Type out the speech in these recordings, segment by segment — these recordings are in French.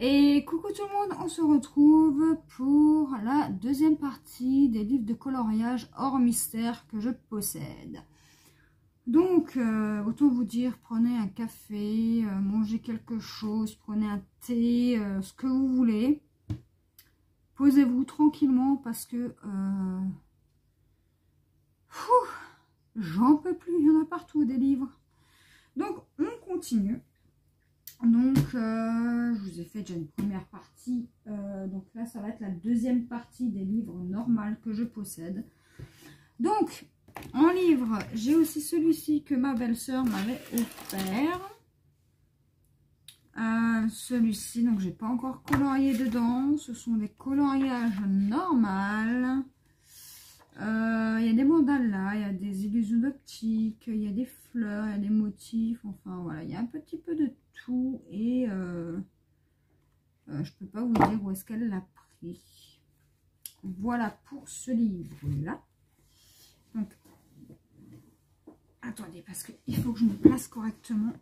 Et coucou tout le monde, on se retrouve pour la deuxième partie des livres de coloriage hors mystère que je possède. Donc, autant vous dire, prenez un café, mangez quelque chose, prenez un thé, ce que vous voulez. Posez-vous tranquillement parce que j'en peux plus, il y en a partout des livres. Donc, on continue. Donc, je vous ai fait déjà une première partie. Donc là, ça va être la deuxième partie des livres normaux que je possède. Donc, en livre, j'ai aussi celui-ci que ma belle-sœur m'avait offert. Celui-ci, donc j'ai pas encore colorié dedans. Ce sont des coloriages normaux. Il y a des mandalas, il y a des illusions d'optique, il y a des fleurs, il y a des motifs. Enfin, voilà, il y a un petit peu de tout. Et je peux pas vous dire où est-ce qu'elle l'a pris. Voilà pour ce livre-là. Donc, attendez, parce qu'il faut que je me place correctement.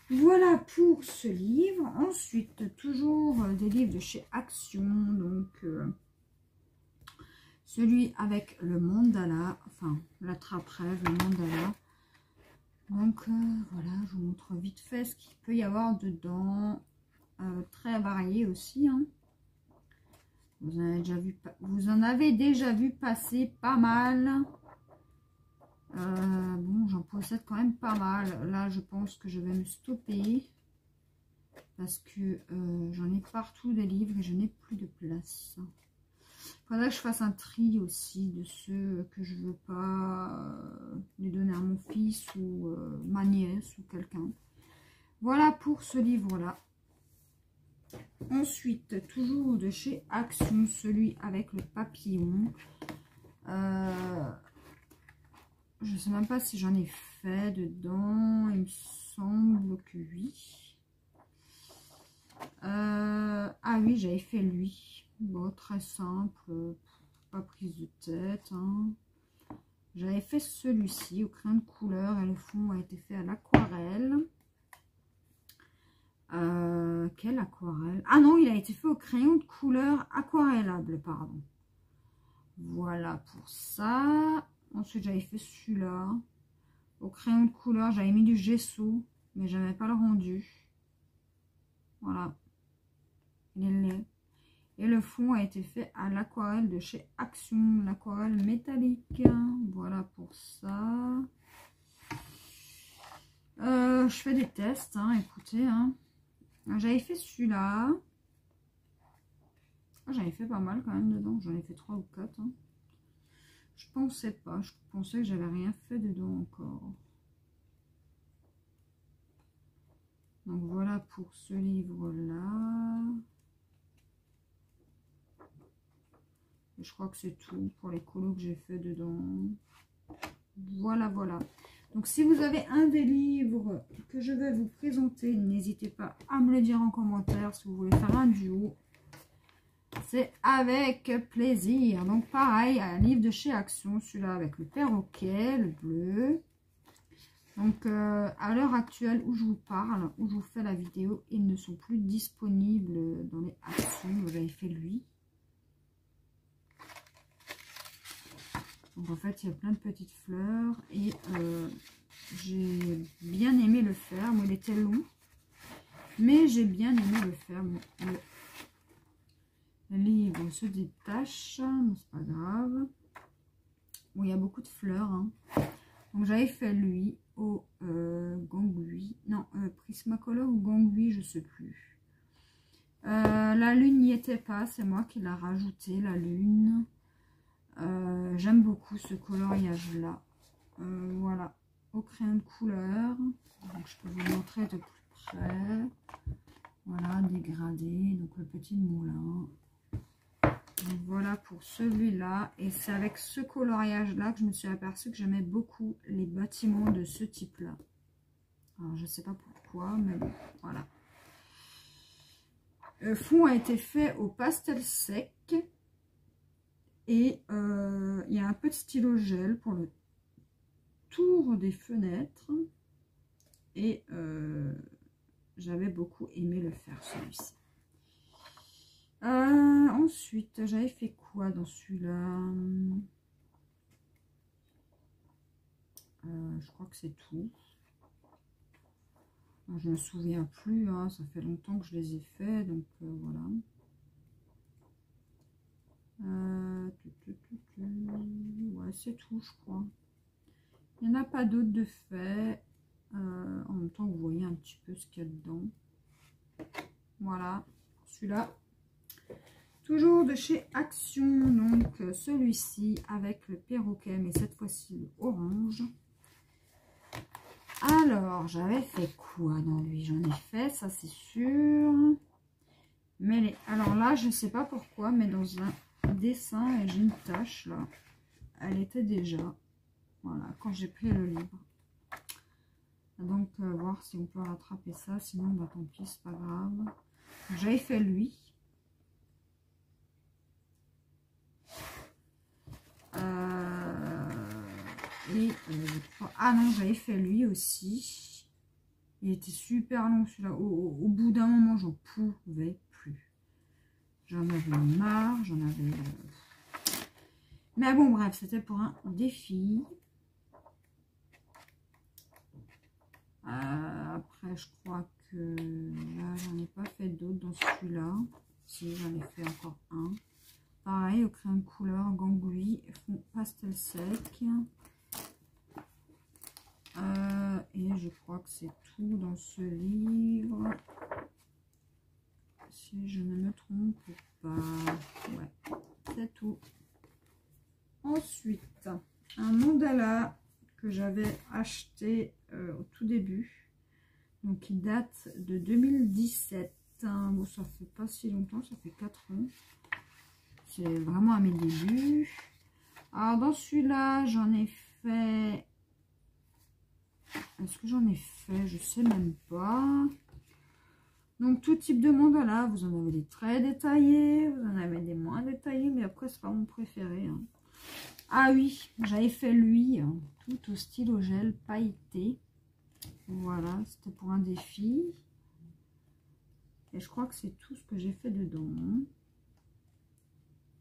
Voilà pour ce livre. Ensuite, toujours des livres de chez Action. Donc, celui avec le mandala, enfin, l'attrape-rêve, le mandala. Donc, voilà, je vous montre vite fait ce qu'il peut y avoir dedans. Très varié aussi. Hein. Vous en avez déjà vu passer pas mal. Bon, j'en possède quand même pas mal. Là, je pense que je vais me stopper. Parce que j'en ai partout des livres et je n'ai plus de place. Il faudrait que je fasse un tri aussi de ceux que je ne veux pas les donner à mon fils ou ma nièce ou quelqu'un. Voilà pour ce livre-là. Ensuite, toujours de chez Action, celui avec le papillon. Je ne sais même pas si j'en ai fait dedans. Il me semble que oui. Ah oui, j'avais fait lui. Bon, très simple. Pas prise de tête. Hein. J'avais fait celui-ci au crayon de couleur et le fond a été fait à l'aquarelle. Quelle aquarelle? Ah non, il a été fait au crayon de couleur aquarellable, pardon. Voilà pour ça. Ensuite, j'avais fait celui-là. Au crayon de couleur, j'avais mis du gesso, mais je n'avais pas le rendu. Voilà. Il est laid. Et le fond a été fait à l'aquarelle de chez Action, l'aquarelle métallique. Voilà pour ça. Je fais des tests, hein, écoutez. Hein. J'avais fait celui-là. J'avais fait pas mal quand même dedans. J'en ai fait 3 ou 4. Hein. Je pensais pas. Je pensais que j'avais rien fait dedans encore. Donc voilà pour ce livre-là. Je crois que c'est tout pour les colos que j'ai fait dedans. Voilà, voilà. Donc, si vous avez un des livres que je vais vous présenter, n'hésitez pas à me le dire en commentaire si vous voulez faire un duo. C'est avec plaisir. Donc, pareil, un livre de chez Action, celui-là avec le perroquet, le bleu. Donc, à l'heure actuelle où je vous parle, où je vous fais la vidéo, ils ne sont plus disponibles dans les Actions. J'avais fait lui. Donc en fait, il y a plein de petites fleurs et j'ai bien aimé le faire. Bon, il était long, mais j'ai bien aimé le faire. Bon, le livre se détache, mais c'est pas grave. Bon, il y a beaucoup de fleurs. Hein. Donc j'avais fait lui au Gangui. Non, Prismacolor ou Gangui, je sais plus. La lune n'y était pas, c'est moi qui l'a rajouté, la lune. J'aime beaucoup ce coloriage là. Voilà, au crayon de couleur. Donc, je peux vous montrer de plus près. Voilà, dégradé. Donc le petit moulin. Donc, voilà pour celui-là. Et c'est avec ce coloriage là que je me suis aperçue que j'aimais beaucoup les bâtiments de ce type là. Alors je sais pas pourquoi, mais bon, voilà. Le fond a été fait au pastel sec. Et il y a un peu de stylo gel pour le tour des fenêtres. Et j'avais beaucoup aimé le faire celui-ci. Ensuite, j'avais fait quoi dans celui-là? Je crois que c'est tout. Je me souviens plus, hein, ça fait longtemps que je les ai faits, donc voilà. Ouais, c'est tout, je crois. Il n'y en a pas d'autres de fait. En même temps, vous voyez un petit peu ce qu'il y a dedans. Voilà, celui-là. Toujours de chez Action, donc celui-ci avec le perroquet, mais cette fois-ci le orange. Alors, j'avais fait quoi dans lui? J'en ai fait, ça c'est sûr. Mais alors là, je ne sais pas pourquoi, mais dans un dessin, j'ai une tache là. Elle était déjà, voilà, quand j'ai pris le livre. Donc, voir si on peut rattraper ça. Sinon, bah, tant pis, c'est pas grave. J'avais fait lui. Ah non, j'avais fait lui aussi. Il était super long celui-là. Au bout d'un moment, j'en pouvais plus. J'en avais marre, j'en avais... Mais bon, bref, c'était pour un défi. Après, je crois que là, j'en ai pas fait d'autres dans celui-là. Si, j'en ai fait encore un. Pareil, au crayon de couleur, gangouille, fond pastel sec. Et je crois que c'est tout dans ce livre. Si je ne me trompe pas. Ouais, c'est tout. Ensuite, un mandala que j'avais acheté au tout début. Donc, il date de 2017. Bon, ça fait pas si longtemps, ça fait 4 ans. C'est vraiment à mes débuts. Alors, dans celui-là, j'en ai fait... Est-ce que j'en ai fait? Je sais même pas. Donc, tout type de mandala. Vous en avez des très détaillés, vous en avez des moins détaillés, mais après, c'est pas mon préféré. Hein. Ah oui, j'avais fait lui, hein, tout au stylo gel pailleté. Voilà, c'était pour un défi. Et je crois que c'est tout ce que j'ai fait dedans.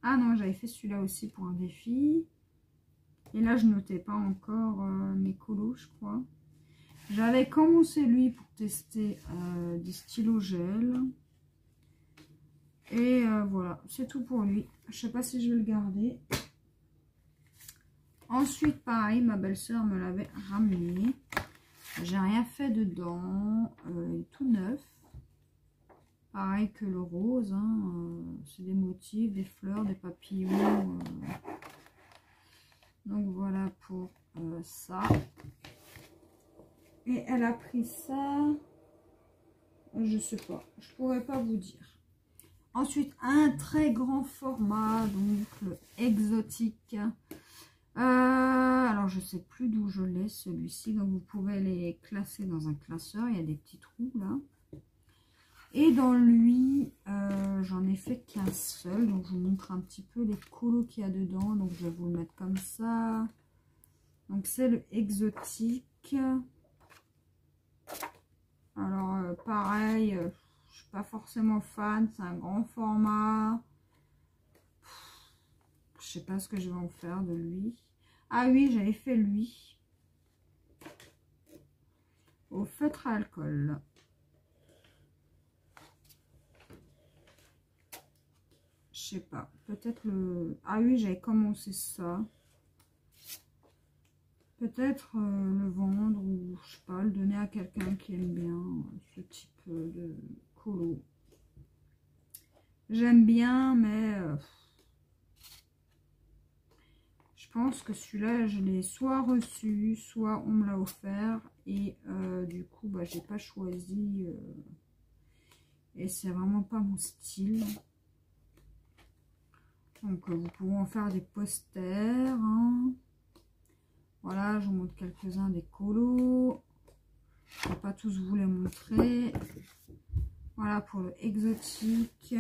Ah non, j'avais fait celui-là aussi pour un défi. Et là, je notais pas encore mes colos, je crois. J'avais commencé lui pour tester des stylos gel. Et voilà, c'est tout pour lui. Je sais pas si je vais le garder. Ensuite, pareil, ma belle-sœur me l'avait ramené. J'ai rien fait dedans. Il est tout neuf. Pareil que le rose. Hein, c'est des motifs, des fleurs, des papillons. Donc voilà pour ça. Et elle a pris ça. Je sais pas. Je pourrais pas vous dire. Ensuite, un très grand format. Donc le exotique. Alors, je sais plus d'où je l'ai, celui-ci. Donc, vous pouvez les classer dans un classeur. Il y a des petits trous, là. Et dans lui, j'en ai fait qu'un seul. Donc, je vous montre un petit peu les colos qu'il y a dedans. Donc, je vais vous le mettre comme ça. Donc, c'est le exotique. Alors, pareil, je suis pas forcément fan. C'est un grand format. Je sais pas ce que je vais en faire de lui. Ah oui, j'avais fait lui au feutre à alcool. Je sais pas, peut-être le... Ah oui, j'avais commencé ça. Peut-être le vendre ou je sais pas, le donner à quelqu'un qui aime bien ce type de colo. J'aime bien, mais... je pense que celui-là, je l'ai soit reçu, soit on me l'a offert. Et du coup, bah, j'ai pas choisi. Et c'est vraiment pas mon style. Donc, vous pouvez en faire des posters. Hein. Voilà, je vous montre quelques-uns des colos. Je ne vais pas tous vous les montrer. Voilà pour le exotique.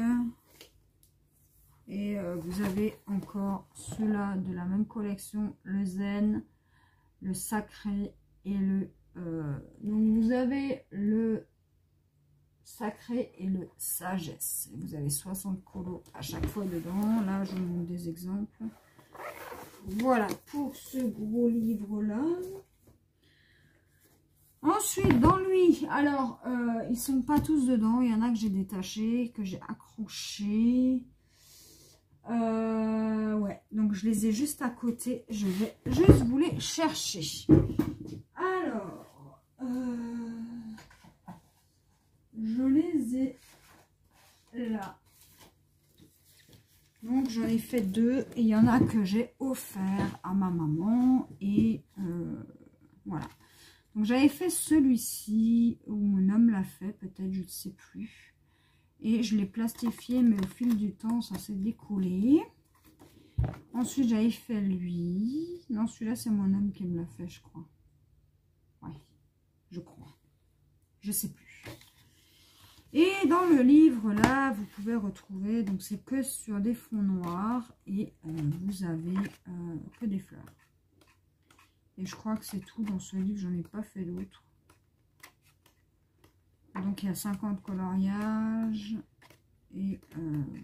Et vous avez encore ceux-là de la même collection, le zen, le sacré et le... donc vous avez le sacré et le sagesse. Vous avez 60 colos à chaque fois dedans. Là, je vous montre des exemples. Voilà pour ce gros livre-là. Ensuite, dans lui, alors, ils sont pas tous dedans. Il y en a que j'ai détachés, que j'ai accrochés. Ouais, donc je les ai juste à côté. Je vais juste vous les chercher. Alors, je les ai là. Donc j'en ai fait 2 et il y en a que j'ai offert à ma maman et voilà. Donc j'avais fait celui-ci ou mon homme l'a fait peut-être, je ne sais plus. Et je l'ai plastifié mais au fil du temps ça s'est décollé. Ensuite j'avais fait lui. Non, celui-là c'est mon homme qui me l'a fait je crois. Ouais, je crois. Je sais plus. Et dans le livre là, vous pouvez retrouver, donc c'est que sur des fonds noirs et vous avez que des fleurs. Et je crois que c'est tout dans ce livre, j'en ai pas fait d'autres. Donc il y a 50 coloriages et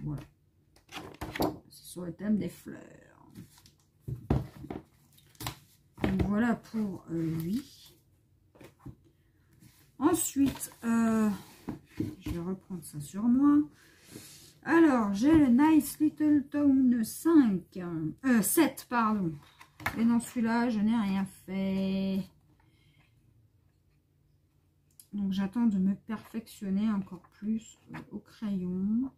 voilà. C'est sur le thème des fleurs. Donc voilà pour lui. Ensuite, je vais reprendre ça sur moi. Alors, j'ai le Nice Little Town 7, pardon. Et dans celui-là, je n'ai rien fait. Donc, j'attends de me perfectionner encore plus au crayon.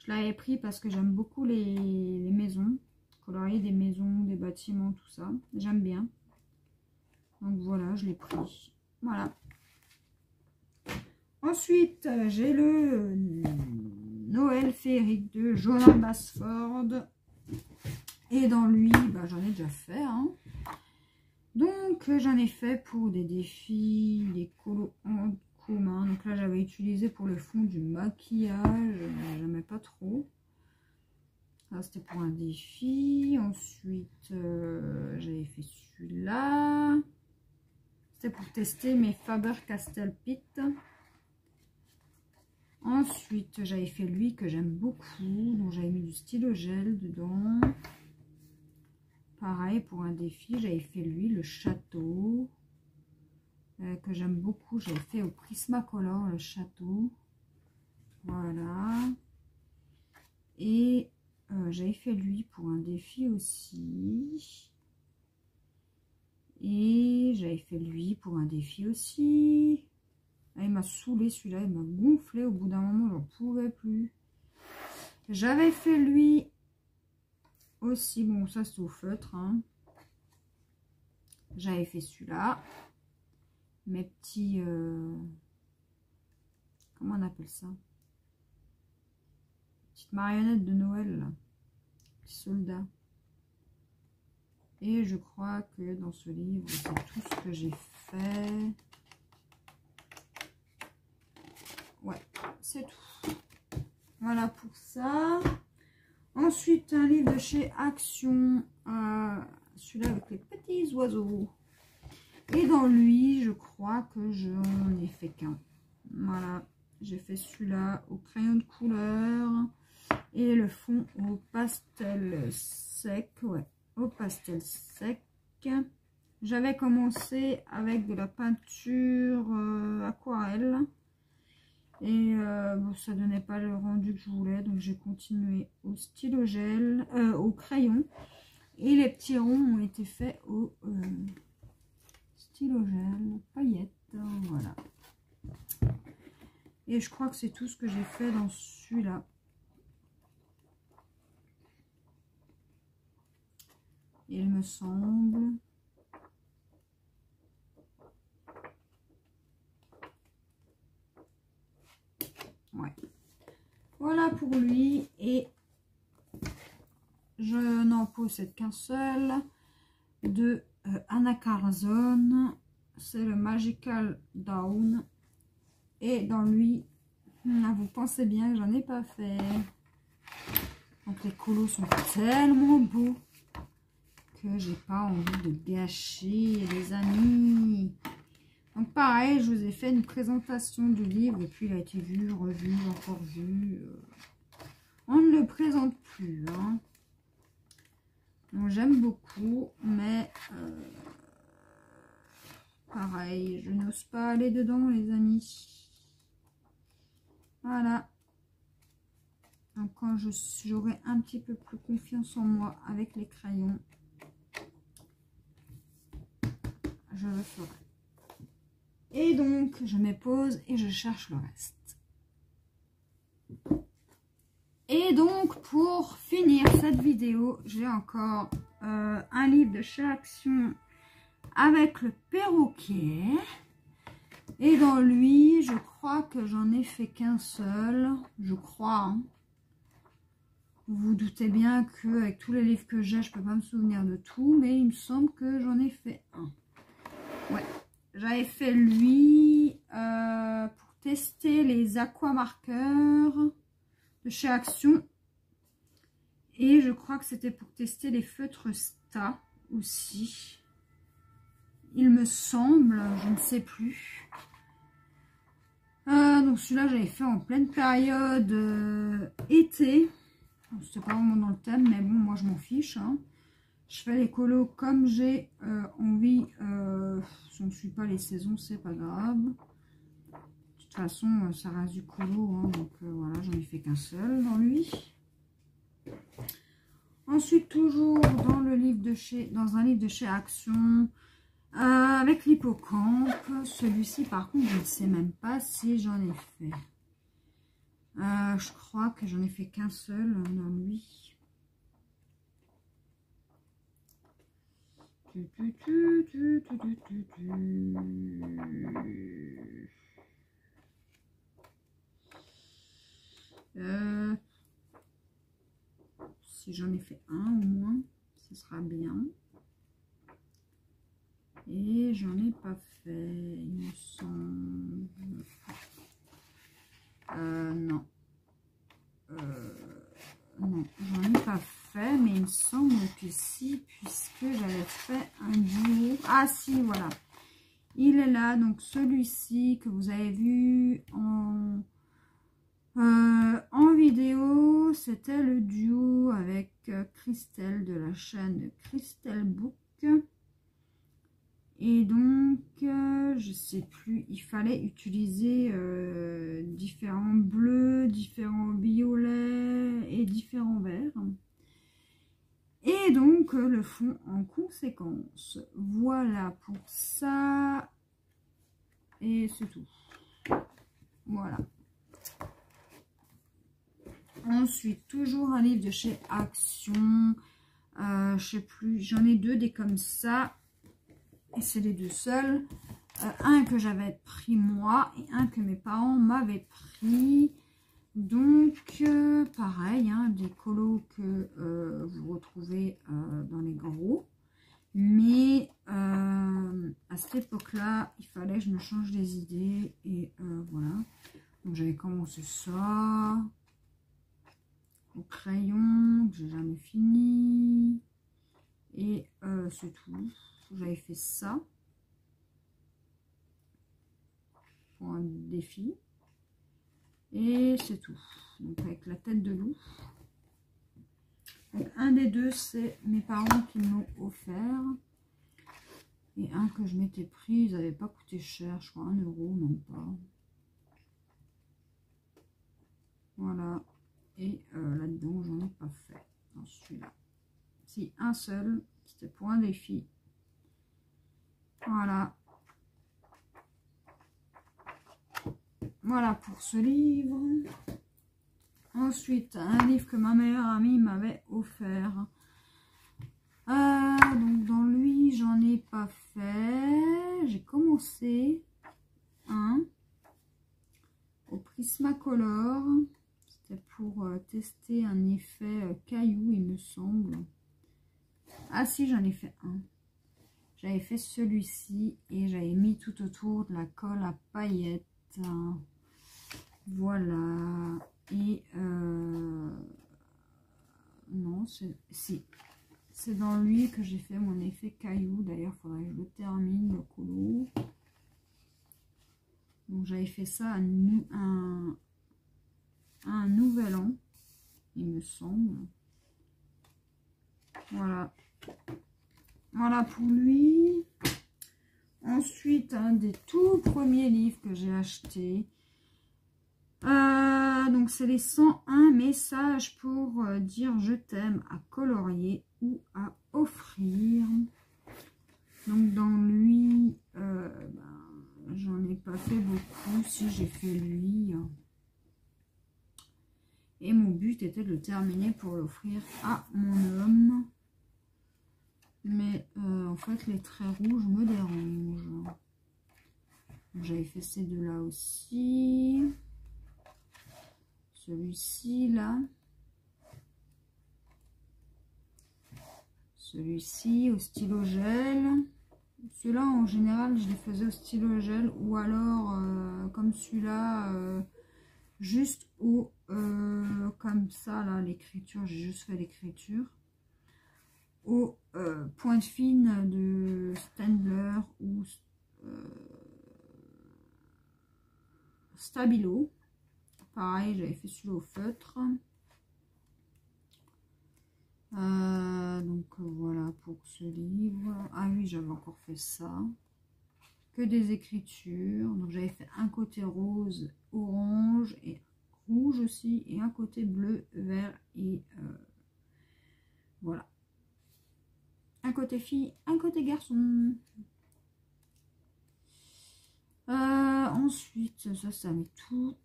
Je l'avais pris parce que j'aime beaucoup les maisons. Colorier des maisons, des bâtiments, tout ça. J'aime bien. Donc, voilà, je l'ai pris. Voilà. Ensuite, j'ai le Noël féerique de Jonah Basford. Et dans lui, bah, j'en ai déjà fait. Hein. Donc, j'en ai fait pour des défis, des colos en commun. Donc là, j'avais utilisé pour le fond du maquillage. J'aimais pas trop. Là, c'était pour un défi. Ensuite, j'avais fait celui-là. C'était pour tester mes Faber-Castell Pitt. Ensuite, j'avais fait lui que j'aime beaucoup. Donc, j'avais mis du stylo gel dedans. Pareil, pour un défi, j'avais fait lui, le château. Que j'aime beaucoup. J'avais fait au Prismacolor, le château. Voilà. Et j'avais fait lui pour un défi aussi. Et j'avais fait lui pour un défi aussi. Ah, il m'a saoulé celui-là, il m'a gonflé. Au bout d'un moment, j'en pouvais plus. J'avais fait lui aussi. Bon, ça c'est au feutre. Hein. J'avais fait celui-là. Mes petits... comment on appelle ça? Petite marionnette de Noël. Là. Petits soldats. Et je crois que dans ce livre, c'est tout ce que j'ai fait. Ouais, c'est tout. Voilà pour ça. Ensuite, un livre de chez Action. Celui-là avec les petits oiseaux. Et dans lui, je crois que je n'en ai fait qu'un. Voilà. J'ai fait celui-là au crayon de couleur. Et le fond au pastel sec. Ouais, au pastel sec. J'avais commencé avec de la peinture aquarelle. Et bon, ça donnait pas le rendu que je voulais, donc j'ai continué au stylo gel, au crayon. Et les petits ronds ont été faits au stylo gel, paillettes, voilà. Et je crois que c'est tout ce que j'ai fait dans celui-là. Il me semble. Ouais. Voilà pour lui. Et je n'en possède qu'un seul de Anna Carzon. C'est le Magical Down. Et dans lui, vous pensez bien que j'en ai pas fait. Donc les colos sont tellement beaux que j'ai pas envie de gâcher, les amis. Donc pareil, je vous ai fait une présentation du livre et puis il a été vu, revu, encore vu. On ne le présente plus. Hein. Donc j'aime beaucoup, mais pareil, je n'ose pas aller dedans les amis. Voilà. Donc quand j'aurai un petit peu plus confiance en moi avec les crayons, je le ferai. Et donc, je me pose et je cherche le reste. Et donc, pour finir cette vidéo, j'ai encore un livre de chez Action avec le perroquet. Et dans lui, je crois que j'en ai fait qu'un seul. Je crois. Hein. Vous vous doutez bien qu'avec tous les livres que j'ai, je ne peux pas me souvenir de tout. Mais il me semble que j'en ai fait un. Ouais. J'avais fait lui pour tester les aquamarqueurs de chez Action. Et je crois que c'était pour tester les feutres Sta aussi. Il me semble, je ne sais plus. Donc celui-là, j'avais fait en pleine période été. C'était pas vraiment dans le thème, mais bon, moi je m'en fiche. Hein. Je fais les colos comme j'ai envie. Si on ne suit pas les saisons, c'est pas grave. De toute façon, ça reste du colo. Hein, donc voilà, j'en ai fait qu'un seul dans lui. Ensuite, toujours dans un livre de chez Action, avec l'hippocampe. Celui-ci, par contre, je ne sais même pas si j'en ai fait. Je crois que j'en ai fait qu'un seul dans lui. Si j'en ai fait un au moins, ce sera bien. Et j'en ai pas fait, il me semble. Non. Non, j'en ai pas fait, mais il me semble que si, puisque j'avais fait un duo. Ah si, voilà. Il est là, donc celui-ci que vous avez vu en vidéo, c'était le duo avec Christelle de la chaîne Christelle Book. Et donc, je sais plus, il fallait utiliser différents bleus, différents violets et différents verts. Et donc, le fond en conséquence. Voilà pour ça. Et c'est tout. Voilà. Ensuite, toujours un livre de chez Action. Je sais plus, j'en ai deux des comme ça. Et c'est les deux seuls. Un que j'avais pris moi et un que mes parents m'avaient pris. Donc, pareil, hein, des colos que vous retrouvez dans les gros. Mais à cette époque-là, il fallait que je me change les idées. Et voilà. Donc, j'avais commencé ça. Au crayon, que j'ai jamais fini. Et c'est tout. J'avais fait ça pour un défi et c'est tout. Donc avec la tête de loup. Donc un des deux, c'est mes parents qui m'ont offert et un que je m'étais pris. Ils n'avaient pas coûté cher, je crois 1 euro, non pas. Voilà. Et là-dedans, j'en ai pas fait dans celui-là. Si, un seul, c'était pour un défi. Voilà. Voilà pour ce livre. Ensuite, un livre que ma meilleure amie m'avait offert. Donc dans lui, j'en ai pas fait. J'ai commencé un au Prismacolor. C'était pour tester un effet caillou, il me semble. Ah si, j'en ai fait un. J'avais fait celui-ci et j'avais mis tout autour de la colle à paillettes. Voilà. Et non, c'est dans lui que j'ai fait mon effet caillou. D'ailleurs, il faudrait que je le termine, le colo. Donc j'avais fait ça à un nouvel an, il me semble. Voilà. Voilà pour lui. Ensuite, un des tout premiers livres que j'ai acheté. Donc c'est les 101 messages pour dire je t'aime à colorier ou à offrir. Donc dans lui, j'en ai pas fait beaucoup. Si j'ai fait lui. Et mon but était de le terminer pour l'offrir à mon homme. Mais en fait, les traits rouges me dérangent. J'avais fait ces deux-là aussi. Celui-ci, là. Celui-ci, au stylo gel. Ceux-là, en général, je les faisais au stylo gel. Ou alors, comme celui-là, juste au... comme ça, là, l'écriture. J'ai juste fait l'écriture. Au pointe fine de Staedtler ou Stabilo. Pareil, j'avais fait celui-là au feutre. Donc voilà pour ce livre. Ah oui, j'avais encore fait ça. Que des écritures. Donc j'avais fait un côté rose, orange et rouge aussi. Et un côté bleu, vert et voilà. Un côté fille, un côté garçon. Ensuite, ça c'est mes tout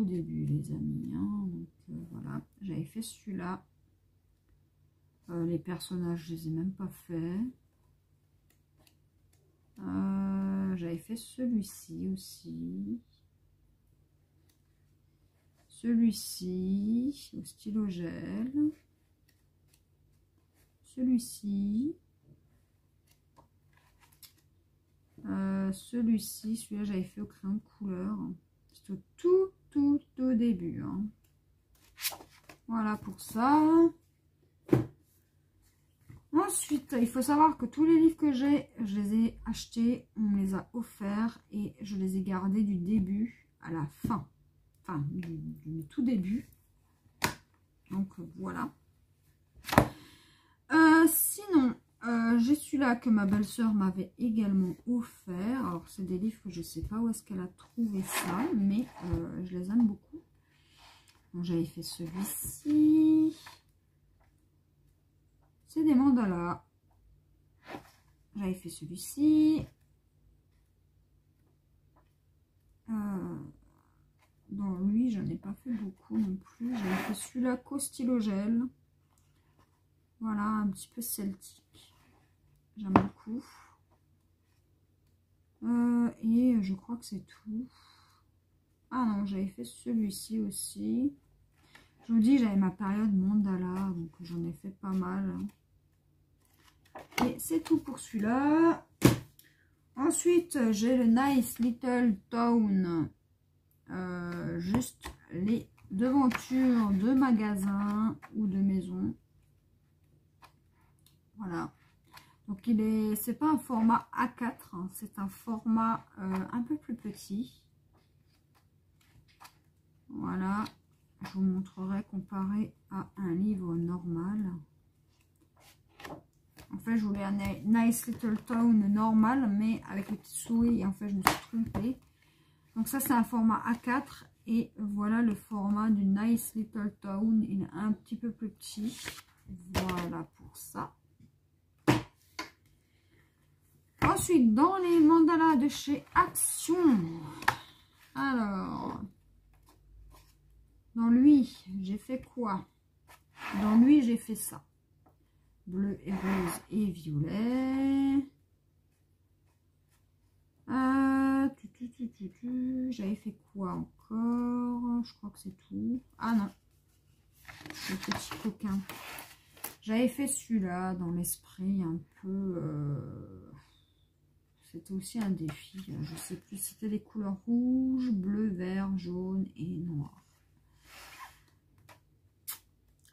début, les amis. Hein. Donc voilà, j'avais fait celui-là. Les personnages, je les ai même pas fait. J'avais fait celui-ci aussi. Celui-ci, au stylo gel. Celui-ci. Celui-ci, celui-là j'avais fait au crayon de couleur. C'était au tout début. Hein. Voilà pour ça. Ensuite, il faut savoir que tous les livres que j'ai, je les ai achetés, on me les a offerts et je les ai gardés du début à la fin. Enfin, du tout début. Donc voilà. Sinon, j'ai celui-là que ma belle-sœur m'avait également offert. Alors, c'est des livres que je ne sais pas où est-ce qu'elle a trouvé ça, mais je les aime beaucoup. Donc, j'avais fait celui-ci. C'est des mandalas. J'avais fait celui-ci. Dans lui, je n'ai pas fait beaucoup non plus. J'avais fait celui-là qu'au stylo gel. Voilà, un petit peu celtique. J'aime beaucoup. Et je crois que c'est tout. Ah non, j'avais fait celui-ci aussi. Je vous dis, j'avais ma période mandala, donc j'en ai fait pas mal. Et c'est tout pour celui-là. Ensuite, j'ai le Nice Little Town. Juste les devantures de magasins ou de maisons. Voilà. Donc c'est pas un format A4, hein, c'est un format un peu plus petit. Voilà. Je vous montrerai comparé à un livre normal. En fait, je voulais un Nice Little Town normal, mais avec les petits souris, en fait, je me suis trompée. Donc ça, c'est un format A4. Et voilà le format du Nice Little Town. Il est un petit peu plus petit. Voilà pour ça. Ensuite, dans les mandalas de chez Action. Alors, dans lui, j'ai fait quoi? Dans lui, j'ai fait ça. Bleu et rose et violet. J'avais fait quoi encore? Je crois que c'est tout. Ah non. Le petit coquin. J'avais fait celui-là dans l'esprit un peu... C'était aussi un défi. Je sais plus. C'était les couleurs rouge, bleu, vert, jaune et noir.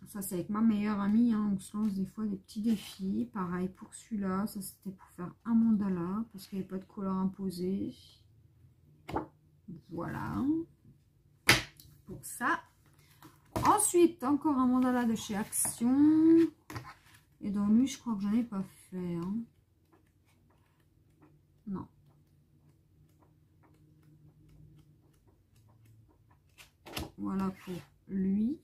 Ça, c'est avec ma meilleure amie. Hein. On se lance des fois des petits défis. Pareil pour celui-là. Ça, c'était pour faire un mandala. Parce qu'il n'y avait pas de couleur imposée. Voilà. Pour ça. Ensuite, encore un mandala de chez Action. Et dans lui, je crois que j'en ai pas fait. Hein. Non. Voilà pour lui.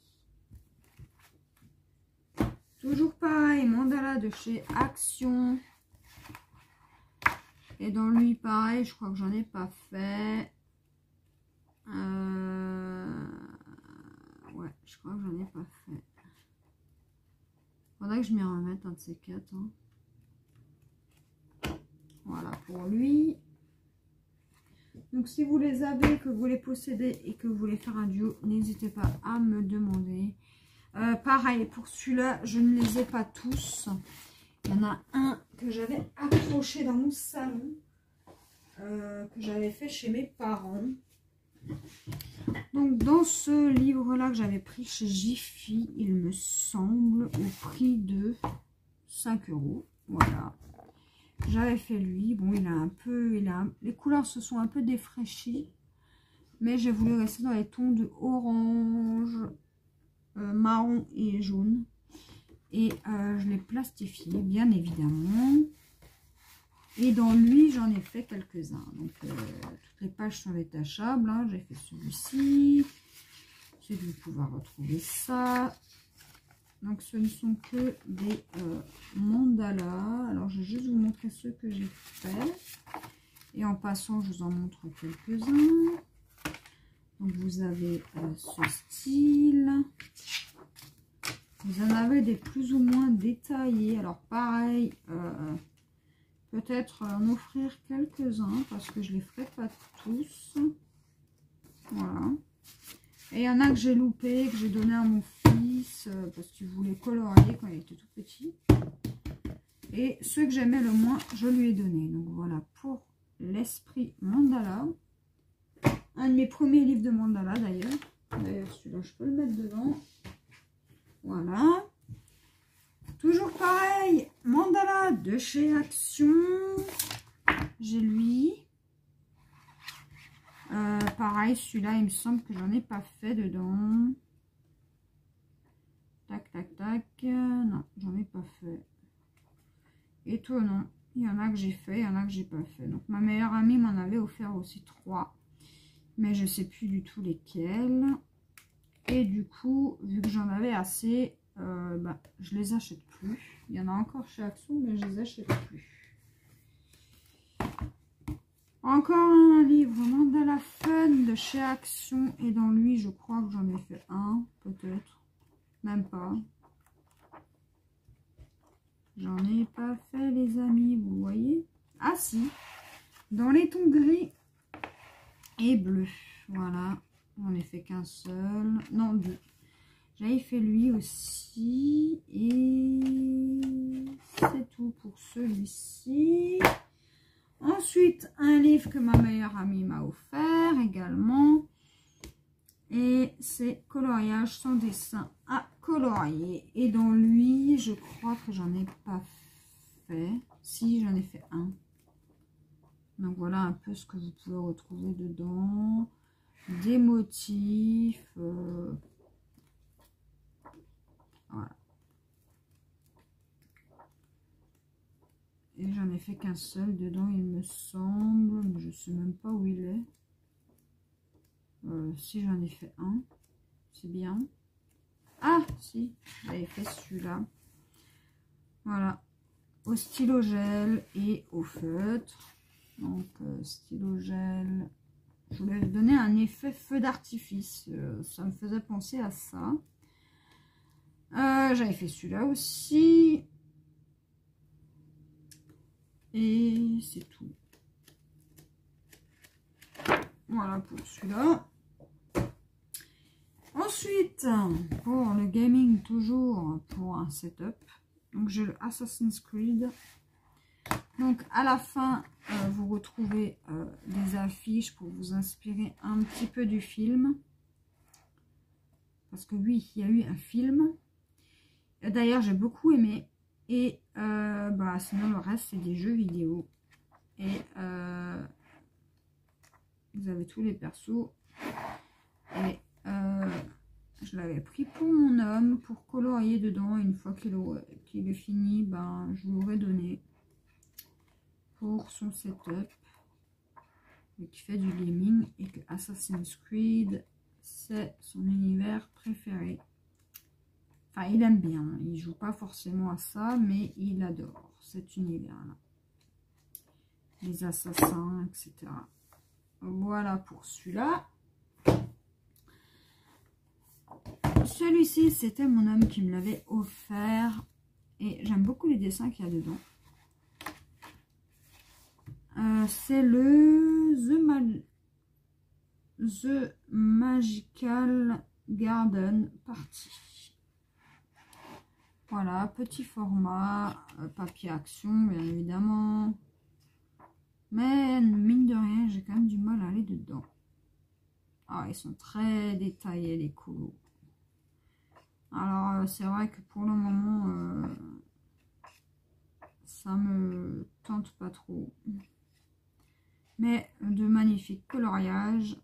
Toujours pareil, mandala de chez Action. Et dans lui, pareil, je crois que j'en ai pas fait. Ouais, je crois que j'en ai pas fait. Faudrait que je m'y remette un de ces quatre. Hein. Voilà pour lui. Donc si vous les avez, que vous les possédez et que vous voulez faire un duo, n'hésitez pas à me demander. Pareil, pour celui-là, je ne les ai pas tous. Il y en a un que j'avais accroché dans mon salon, que j'avais fait chez mes parents. Donc dans ce livre-là que j'avais pris chez Jiffy, il me semble, au prix de 5 €. Voilà. J'avais fait lui. Bon, les couleurs se sont un peu défraîchies. Mais j'ai voulu rester dans les tons de orange, marron et jaune. Et je l'ai plastifié, bien évidemment. Et dans lui, j'en ai fait quelques-uns. Donc, toutes les pages sont détachables. Hein. J'ai fait celui-ci. J'ai dû pouvoir retrouver ça. Donc, ce ne sont que des mandalas. Alors, je vais juste vous montrer ceux que j'ai fait. Et en passant, je vous en montre quelques-uns. Donc, vous avez ce style. Vous en avez des plus ou moins détaillés. Alors, pareil, peut-être en offrir quelques-uns parce que je ne les ferai pas tous. Voilà. Et il y en a que j'ai loupé, que j'ai donné à mon fils parce qu'il voulait colorier quand il était tout petit. Et ceux que j'aimais le moins, je lui ai donné. Donc voilà pour l'esprit mandala. Un de mes premiers livres de mandala d'ailleurs. D'ailleurs celui-là je peux le mettre devant. Voilà. Toujours pareil, mandala de chez Action. J'ai lui. Pareil, celui-là, il me semble que j'en ai pas fait dedans. Tac, tac, tac. Non, j'en ai pas fait. Étonnant. Il y en a que j'ai fait, il y en a que j'ai pas fait. Donc, ma meilleure amie m'en avait offert aussi 3. Mais je sais plus du tout lesquels. Et du coup, vu que j'en avais assez, je les achète plus. Il y en a encore chez Action, mais je les achète plus. Encore un livre Mandala Fun de chez Action. Et dans lui, je crois que j'en ai fait un, peut-être. Même pas. J'en ai pas fait, les amis, vous voyez. Ah si, dans les tons gris et bleu. Voilà, j'en ai fait qu'un seul. Non, 2. J'avais fait lui aussi. Et c'est tout pour celui-ci. Ensuite, un livre que ma meilleure amie m'a offert également. Et c'est Coloriage sans dessin à colorier. Et dans lui, je crois que j'en ai pas fait. Si, j'en ai fait un. Donc voilà un peu ce que vous pouvez retrouver dedans. Des motifs. Voilà. Et j'en ai fait qu'un seul dedans, il me semble. Mais je sais même pas où il est. Si j'en ai fait un, c'est bien. Ah, si, j'avais fait celui-là. Voilà, au stylo gel et au feutre. Donc, stylo gel. Je voulais donner un effet feu d'artifice. Ça me faisait penser à ça. J'avais fait celui-là aussi. Et c'est tout. Voilà pour celui-là. Ensuite, pour le gaming, toujours pour un setup. Donc, j'ai le Assassin's Creed. Donc, à la fin, vous retrouvez des affiches pour vous inspirer un petit peu du film. Parce que oui, il y a eu un film. D'ailleurs, j'ai beaucoup aimé. Et sinon, le reste, c'est des jeux vidéo. Et Vous avez tous les persos. Et je l'avais pris pour mon homme, pour colorier dedans. Une fois qu'il est fini, ben, je lui aurais donné pour son setup. Et qui fait du gaming et que Assassin's Creed, c'est son univers préféré. Enfin, il aime bien. Il joue pas forcément à ça, mais il adore cet univers-là. Les assassins, etc. Voilà pour celui-là. Celui-ci, c'était mon homme qui me l'avait offert. Et j'aime beaucoup les dessins qu'il y a dedans. C'est le The Magical Garden Party. Voilà, petit format, papier action, bien évidemment. Mais mine de rien, j'ai quand même du mal à aller dedans. Ah, ils sont très détaillés, les colos. Alors, c'est vrai que pour le moment, ça me tente pas trop. Mais de magnifiques coloriages.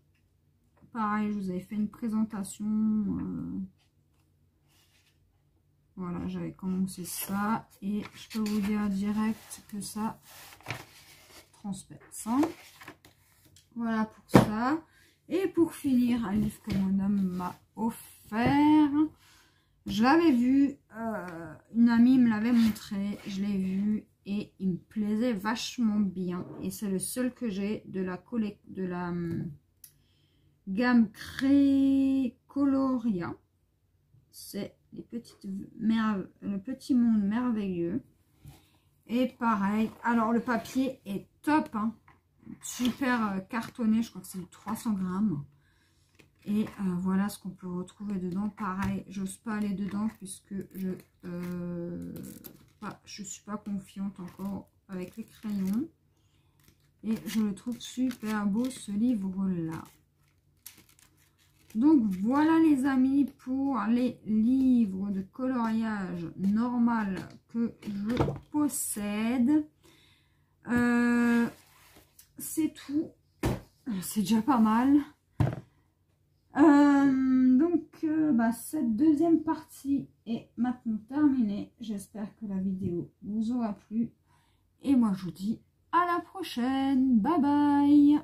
Pareil, je vous avais fait une présentation. Voilà, j'avais commencé ça. Et je peux vous dire direct que ça transperce. Hein. Voilà pour ça. Et pour finir, un livre que mon homme m'a offert. Je l'avais vu. Une amie me l'avait montré. Je l'ai vu. Et il me plaisait vachement bien. Et c'est le seul que j'ai de la gamme Coloria. C'est les petites le petit monde merveilleux. Et pareil. Alors le papier est top. Hein. Super cartonné. Je crois que c'est 300 grammes. Et voilà ce qu'on peut retrouver dedans. Pareil, j'ose pas aller dedans puisque je suis pas confiante encore avec les crayons. Et je le trouve super beau ce livre-là. Donc voilà les amis pour les livres de coloriage normal que je possède. C'est tout. C'est déjà pas mal. Cette deuxième partie est maintenant terminée. J'espère que la vidéo vous aura plu. Et moi je vous dis à la prochaine. Bye bye.